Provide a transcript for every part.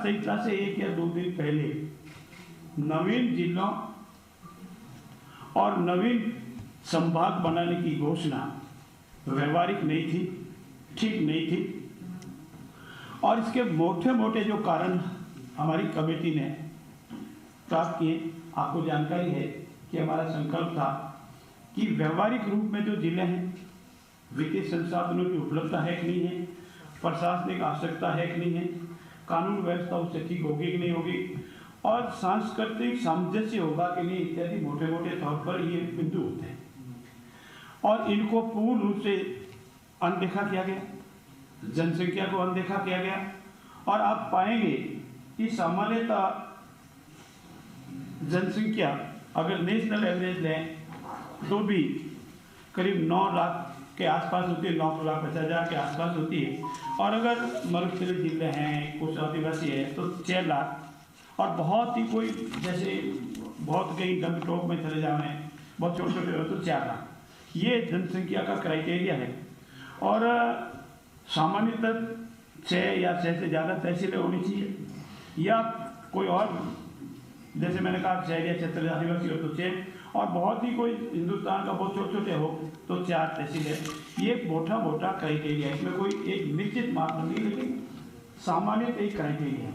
संहिता से 1 या 2 दिन पहले नवीन जिलों और नवीन संभाग बनाने की घोषणा व्यवहारिक नहीं थी, ठीक नहीं थी। और इसके मोटे मोटे जो कारण हमारी कमेटी ने प्राप्त किए, आपको जानकारी है कि हमारा संकल्प था कि व्यवहारिक रूप में जो जिले हैं, वित्तीय संसाधनों की उपलब्धता है कि नहीं है, प्रशासनिक आवश्यकता है कि नहीं है, कानून व्यवस्था उससे ठीक होगी कि नहीं होगी, और सांस्कृतिक सामंजस्य होगा कि नहीं, इत्यादि मोटे मोटे तौर पर ये बिंदु होते हैं। और इनको पूर्ण रूप से अनदेखा किया गया, जनसंख्या को अनदेखा किया गया। और आप पाएंगे कि सामान्यतः जनसंख्या अगर नेशनल एवरेज लें तो भी करीब 9 लाख के आसपास होती है, 9,50,000 के आसपास होती है। और अगर मरुस्थलीय जिले हैं, कुछ आदिवासी है तो 6 लाख, और बहुत ही कोई जैसे बहुत कहीं गंगटोक में चले जाए, बहुत छोटे छोटे हो तो 4 लाख, ये जनसंख्या का क्राइटेरिया है। और सामान्यतः 6 या 6 से ज़्यादा तहसीलें होनी चाहिए, या कोई और जैसे मैंने कहा शहरी क्षेत्र आदिवासी हो तो 6, और बहुत ही कोई हिंदुस्तान का बहुत छोटे छोटे हो तो 4 तहसीलें। ये मोटा मोटा क्राइटेरिया है, इसमें कोई एक निश्चित मापदंड नहीं, लेकिन सामान्य एक क्राइटेरिया है।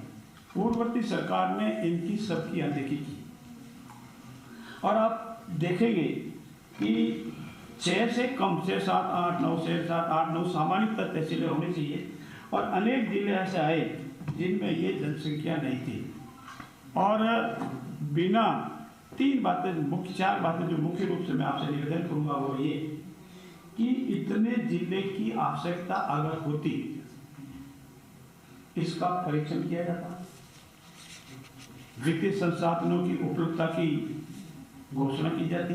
पूर्ववर्ती सरकार ने इनकी सबकी अनदेखी की, और आप देखेंगे कि 6 से कम, 6, 7, 8, 9, 6, 7, 8, 9 सामान्य तहसीलें होनी चाहिए। और अनेक जिले ऐसे आए जिनमें ये जनसंख्या नहीं थी। और बिना 3 बातें, मुख्य 4 बातें जो मुख्य रूप से मैं आपसे निवेदन करूंगा वो ये कि इतने जिले की आवश्यकता अगर होती, इसका परीक्षण किया जाता, वित्तीय संसाधनों की उपलब्धता की घोषणा की जाती,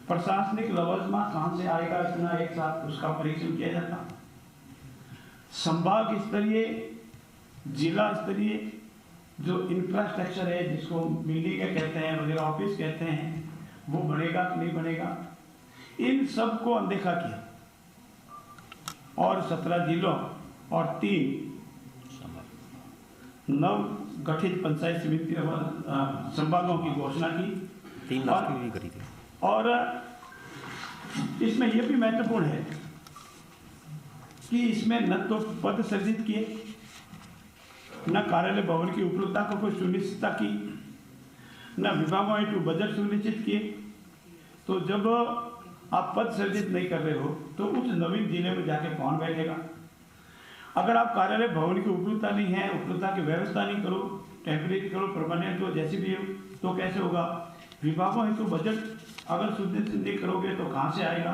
प्रशासनिक लवजमा कहां से आएगा इतना एक साथ, उसका परीक्षण किया जाता, संभाग स्तरीय, जिला स्तरीय जो इंफ्रास्ट्रक्चर है, जिसको बिल्डिंग कहते हैं वगैरह, ऑफिस कहते हैं, वो बनेगा कि नहीं बनेगा, इन सब को अनदेखा किया। और 17 जिलों और 3 नव गठित पंचायत समिति संभागों की घोषणा की, 3 लाख की भी करी थी। और इसमें यह भी महत्वपूर्ण है कि इसमें न तो पद सृजित किए, न कार्यालय भवन की उपलब्धता को कोई सुनिश्चितता की, न विभागों हेतु बजट सुनिश्चित किए। तो जब आप पद सृजित नहीं कर रहे हो तो उस नवीन जिले में जाके कौन बैठेगा? अगर आप कार्यालय भवन की उपलब्धता नहीं है, उपलब्धता की व्यवस्था नहीं करो, टेम्परेरी करो, परमानेंट हो, जैसी भी हो, तो कैसे होगा? विभागों हेतु बजट अगर सुनिश्चित नहीं करोगे तो कहाँ से आएगा?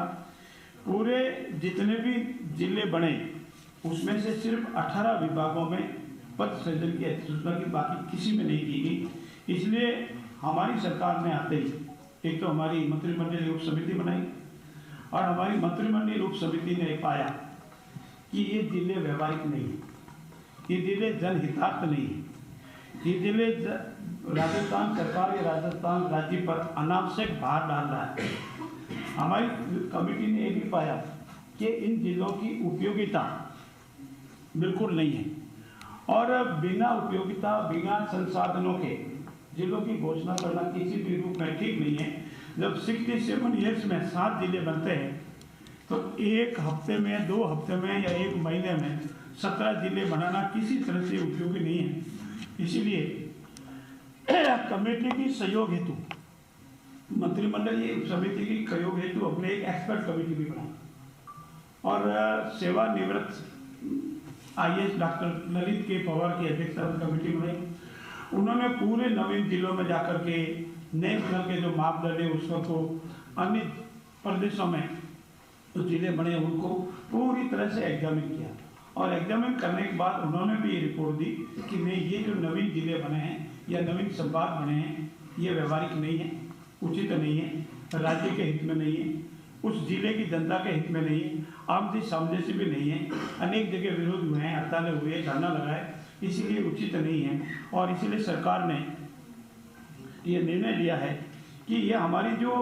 पूरे जितने भी जिले बने उसमें से सिर्फ 18 विभागों में पद सृजन की अधिसूचना की, बाकी किसी में नहीं की गई। इसलिए हमारी सरकार ने आते ही एक तो हमारी मंत्रिमंडलीय उप समिति बनाई, और हमारी मंत्रिमंडलीय उप समिति ने पाया कि ये जिले व्यवहारिक नहीं है, ये जिले जनहितार्थ नहीं है, ये जिले राजस्थान सरकार या राजस्थान राज्य पर अनावश्यक भार डाल रहा है। हमारी कमेटी ने ये भी पाया कि इन जिलों की उपयोगिता बिल्कुल नहीं है, और बिना उपयोगिता, बिना संसाधनों के जिलों की घोषणा करना किसी भी रूप में ठीक नहीं है। जब 67 ईयर्स में 7 जिले बनते हैं तो 1 हफ्ते में, 2 हफ्ते में या 1 महीने में 17 जिले बनाना किसी तरह से उपयोगी नहीं है। इसीलिए कमेटी की सहयोग हेतु, मंत्रिमंडलीय समिति की सहयोग हेतु अपने एक एक्सपर्ट कमेटी भी बनाई, और सेवानिवृत्त IAS डॉक्टर ललित के पवार की अध्यक्षता में कमेटी बनाई। उन्होंने पूरे नवीन जिलों में जाकर के नेशनल के जो मापदंड है उसको, अन्य प्रदेशों में जो जिले बने उनको पूरी तरह से एग्जामिन किया, और एग्जामिन करने के बाद उन्होंने भी ये रिपोर्ट दी कि नहीं, ये जो नवीन जिले बने हैं या नवीन संभाग बने हैं ये व्यवहारिक नहीं है, उचित नहीं है, राज्य के हित में नहीं है, उस जिले की जनता के हित में नहीं है, आपसी सामंजस्य भी नहीं है, अनेक जगह विरोध हुए हैं, हड़तालें हुए, धरना लगाए, इसीलिए उचित नहीं है। और इसीलिए सरकार ने ये निर्णय लिया है कि ये हमारी जो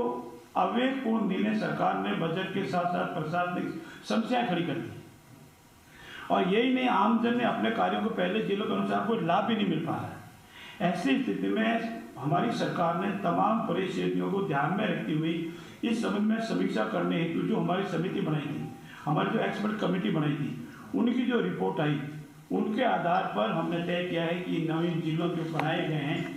अविवेकपूर्ण निर्णय सरकार ने बजट के साथ साथ प्रशासनिक समस्याएं खड़ी कर दी, और यही नहीं, आमजन ने अपने कार्यों को पहले जिलों के अनुसार कोई लाभ भी नहीं मिल पा रहा है। ऐसी स्थिति में हमारी सरकार ने तमाम परेशानियों को ध्यान में रखती हुई इस संबंध में समीक्षा करने हेतु जो हमारी समिति बनाई थी, हमारी जो एक्सपर्ट कमेटी बनाई थी, उनकी जो रिपोर्ट आई, उनके आधार पर हमने तय किया है कि नवीन जिलों जो बनाए गए हैं